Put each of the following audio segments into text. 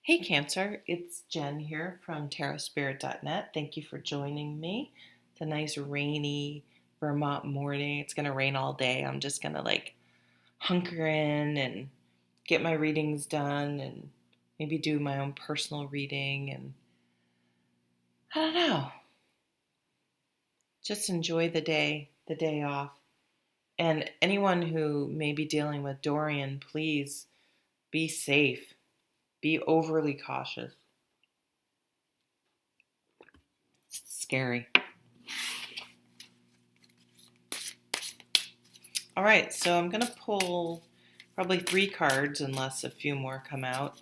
Hey Cancer, it's Jen here from tarotspirit.net. Thank you for joining me. It's a nice rainy Vermont morning. It's going to rain all day. I'm just going to hunker in and get my readings done and maybe do my own personal reading and I don't know, just enjoy the day off. And anyone who may be dealing with Dorian, please be safe. Be overly cautious. It's scary. All right, so I'm going to pull probably 3 cards unless a few more come out.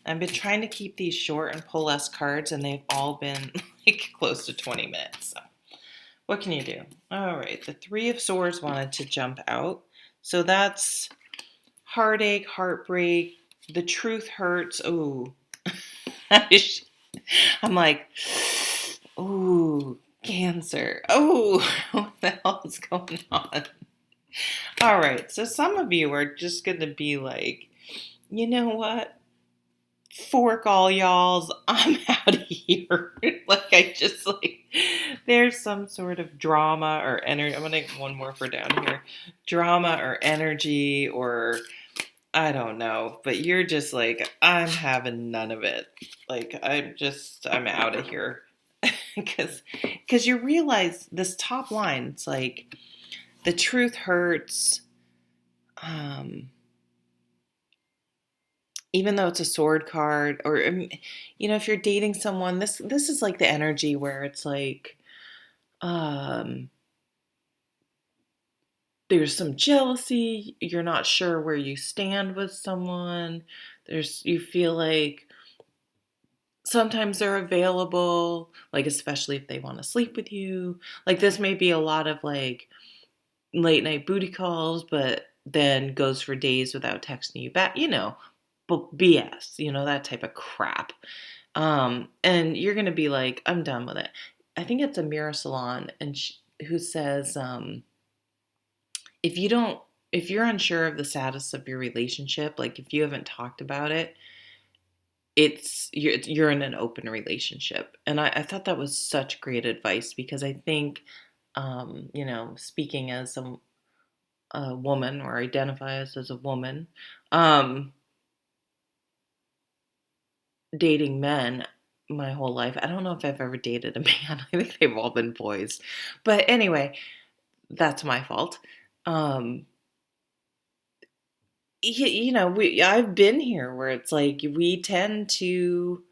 I've been trying to keep these short and pull less cards, and they've all been close to 20 minutes. So what can you do? All right, the 3 of Swords wanted to jump out. So that's heartache, heartbreak, the truth hurts. Ooh. I'm like, ooh, Cancer. Oh, what the hell is going on? All right, so some of you are just going to be like, you know what? Fork all y'alls. I'm out of here. There's some sort of drama or energy. I'm going to get one more for down here. Drama or energy or I don't know, but you're just like, I'm having none of it. I'm out of here. Because you realize this top line, it's like, the truth hurts. Even though it's a sword card, or if you're dating someone, this is like the energy where it's like, um, there's some jealousy. You're not sure where you stand with someone. You feel like sometimes they're available, like especially if they want to sleep with you. Like this may be a lot of like late night booty calls, but then goes for days without texting you back, but BS, that type of crap. And you're going to be like, I'm done with it. I think it's Amira Salon who says, if you don't, if you're unsure of the status of your relationship, like if you haven't talked about it, you're in an open relationship. And I thought that was such great advice because I think, speaking as a woman or identify as a woman, dating men my whole life. I don't know if I've ever dated a man. I think they've all been boys. But anyway, that's my fault. I've been here where it's like we tend to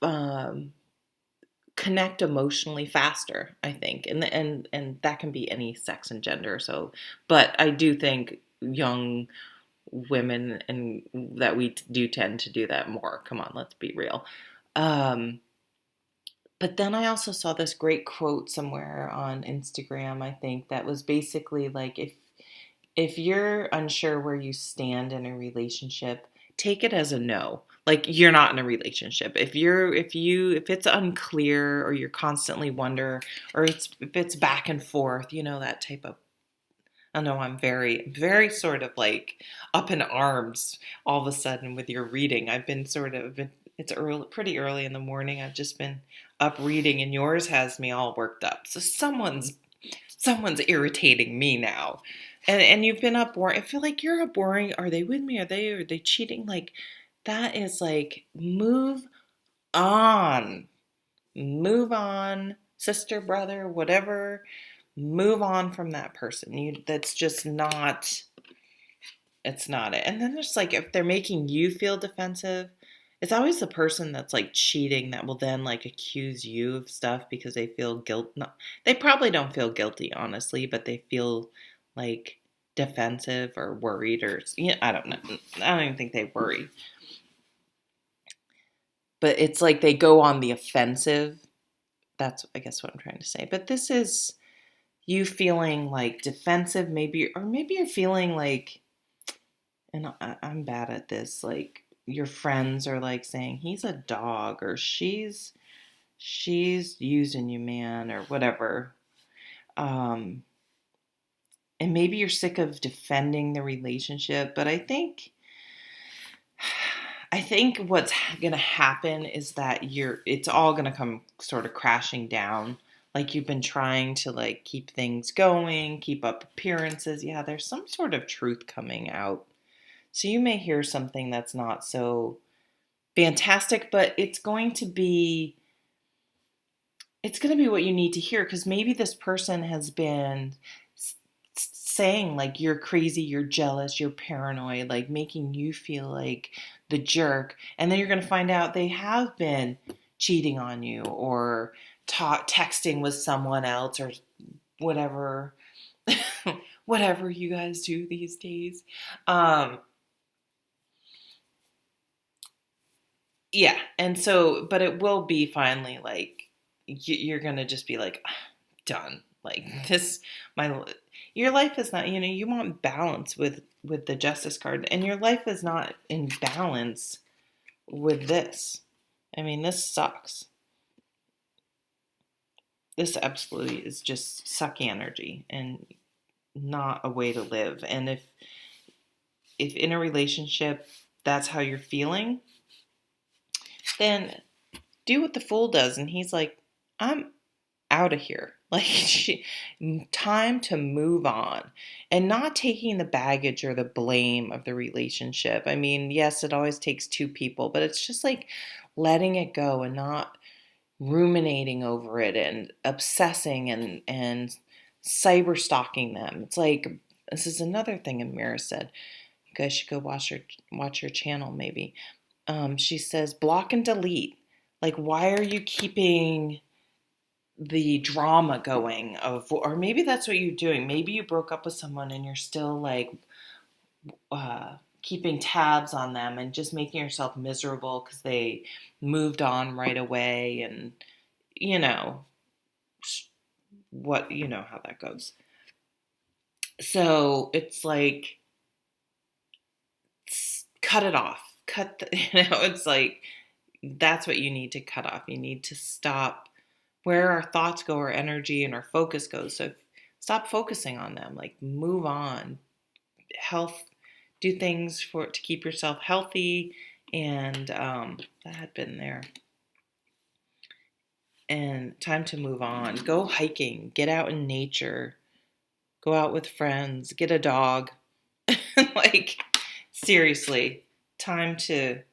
um, connect emotionally faster, I think. And that can be any sex and gender. So, but I do think young women and that we do tend to do that more. Come on, let's be real. Um, but then I also saw this great quote somewhere on Instagram, I think, that was basically like if you're unsure where you stand in a relationship, take it as a no. Like you're not in a relationship. If it's unclear or you're constantly wonder or if it's back and forth, that type of I know I'm very, very sort of like up in arms all of a sudden with your reading. I've been it's early, pretty early in the morning. I've just been up reading and yours has me all worked up. So someone's irritating me now. And you've been up boring. I feel like you're up boring. Are they with me? Are they cheating? Like that is like move on. Move on, sister, brother, whatever. Move on from that person. That's just not it's not it. And then there's like if they're making you feel defensive, it's always the person that's like cheating that will then like accuse you of stuff because they feel guilt. No, they probably don't feel guilty, honestly, but they feel like defensive or worried or I don't know. I don't even think they worry. But it's like they go on the offensive. That's I guess what I'm trying to say. But this is you feeling like defensive, maybe you're feeling like, and I'm bad at this, like your friends are like saying he's a dog or she's using you, man, or whatever. Um, and maybe you're sick of defending the relationship, but I think I think what's going to happen is that it's all going to come sort of crashing down. Like you've been trying to like keep things going, keep up appearances. Yeah, there's some sort of truth coming out. So you may hear something that's not so fantastic, but it's going to be what you need to hear, because maybe this person has been saying like you're crazy, you're jealous, you're paranoid, like making you feel like the jerk, and then you're going to find out they have been cheating on you or texting with someone else or whatever whatever you guys do these days. um yeah, and so but it will be finally like you're going to just be like, done. Like this, my your life is not. You want balance with the justice card, and your life is not in balance with this. I mean, this sucks. This absolutely is just sucky energy and not a way to live. And if in a relationship that's how you're feeling, then do what the fool does, and he's like, I'm out of here. Like, time to move on and not taking the baggage or the blame of the relationship. I mean, yes, it always takes two people, but it's just like letting it go and not ruminating over it and obsessing and cyber stalking them. It's like, this is another thing Amira said. You guys should go watch her channel maybe. She says block and delete. Like, why are you keeping the drama going or maybe that's what you're doing. Maybe you broke up with someone and you're still like keeping tabs on them and just making yourself miserable because they moved on right away, and you know you know how that goes. So it's like, cut it off. It's like, that's what you need to cut off. You need to stop where our thoughts go, our energy and our focus goes. So stop focusing on them, like move on. Health, do things to keep yourself healthy. And that had been there. And time to move on. Go hiking, get out in nature, go out with friends, get a dog. Like, seriously, time to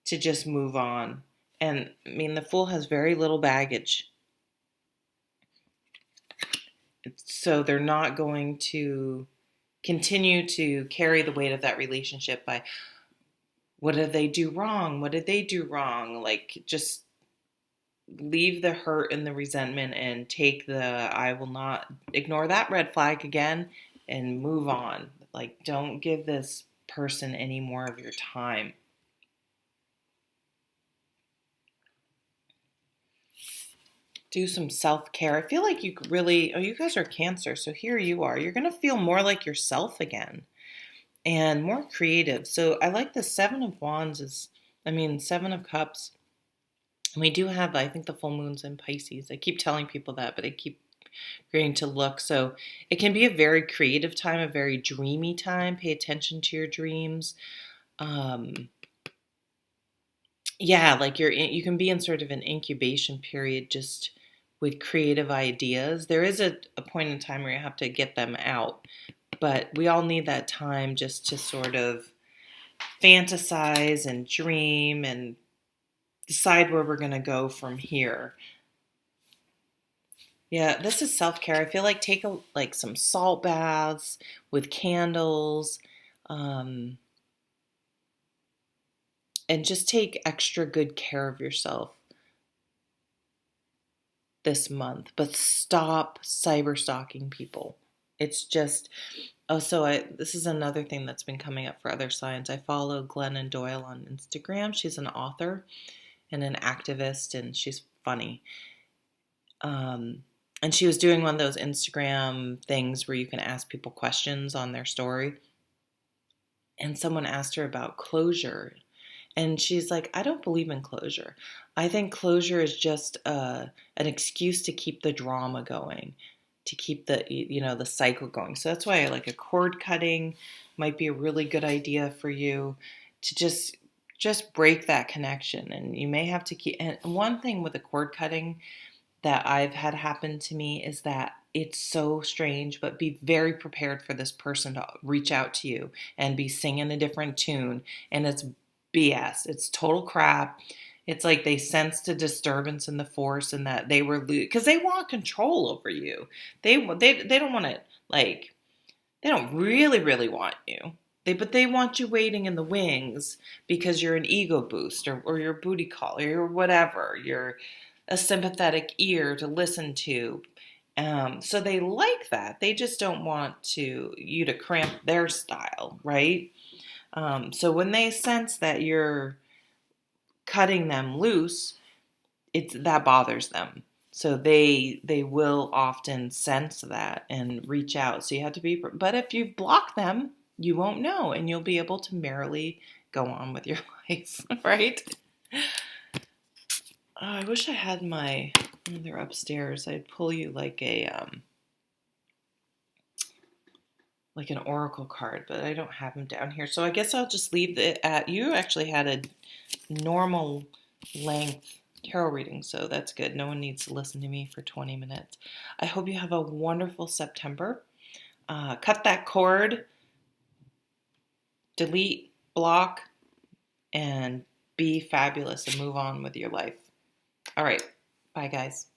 just move on. And I mean, the Fool has very little baggage. So they're not going to continue to carry the weight of that relationship by, what did they do wrong? What did they do wrong? Like, just leave the hurt and the resentment and take I will not ignore that red flag again and move on. Like, don't give this person any more of your time. Do some self-care. I feel like you guys are Cancer, so here you are. You're going to feel more like yourself again and more creative. So I like the Seven of Wands Seven of Cups. And we do have, I think, the full moon's in Pisces. I keep telling people that, but I keep agreeing to look. So it can be a very creative time, a very dreamy time. Pay attention to your dreams. Yeah, like you can be in sort of an incubation period just with creative ideas. There is a point in time where you have to get them out, but we all need that time just to sort of fantasize and dream and decide where we're going to go from here. Yeah, this is self-care. I feel like take some salt baths with candles, um, and just take extra good care of yourself this month, but stop cyber stalking people. It's just, oh, so this is another thing that's been coming up for other signs. I follow Glennon Doyle on Instagram. She's an author and an activist, and she's funny. And she was doing one of those Instagram things where you can ask people questions on their story. And someone asked her about closure. And she's like, I don't believe in closure. I think closure is just an excuse to keep the drama going, to keep the cycle going. So that's why I like a cord cutting might be a really good idea for you, to just just break that connection. And you may have to keep, and one thing with the cord cutting that I've had happen to me is that it's so strange, but be very prepared for this person to reach out to you and be singing a different tune. And it's BS. It's total crap. It's like they sensed a disturbance in the force and that they were, because they want control over you. They don't want to, like, they don't really, really want you. But they want you waiting in the wings because you're an ego boost, or you're a booty call, or you're whatever. You're a sympathetic ear to listen to. So they like that. They just don't want you to cramp their style, right? So when they sense that you're cutting them loose, that bothers them. So they will often sense that and reach out. So you have to be, but if you block them, you won't know, and you'll be able to merrily go on with your life, right? Oh, I wish I had they're upstairs. I'd pull you like like an oracle card, but I don't have them down here. So I guess I'll just leave it at, you actually had a normal length tarot reading, so that's good. No one needs to listen to me for 20 minutes. I hope you have a wonderful September. Cut that cord, delete, block, and be fabulous and move on with your life. All right. Bye, guys.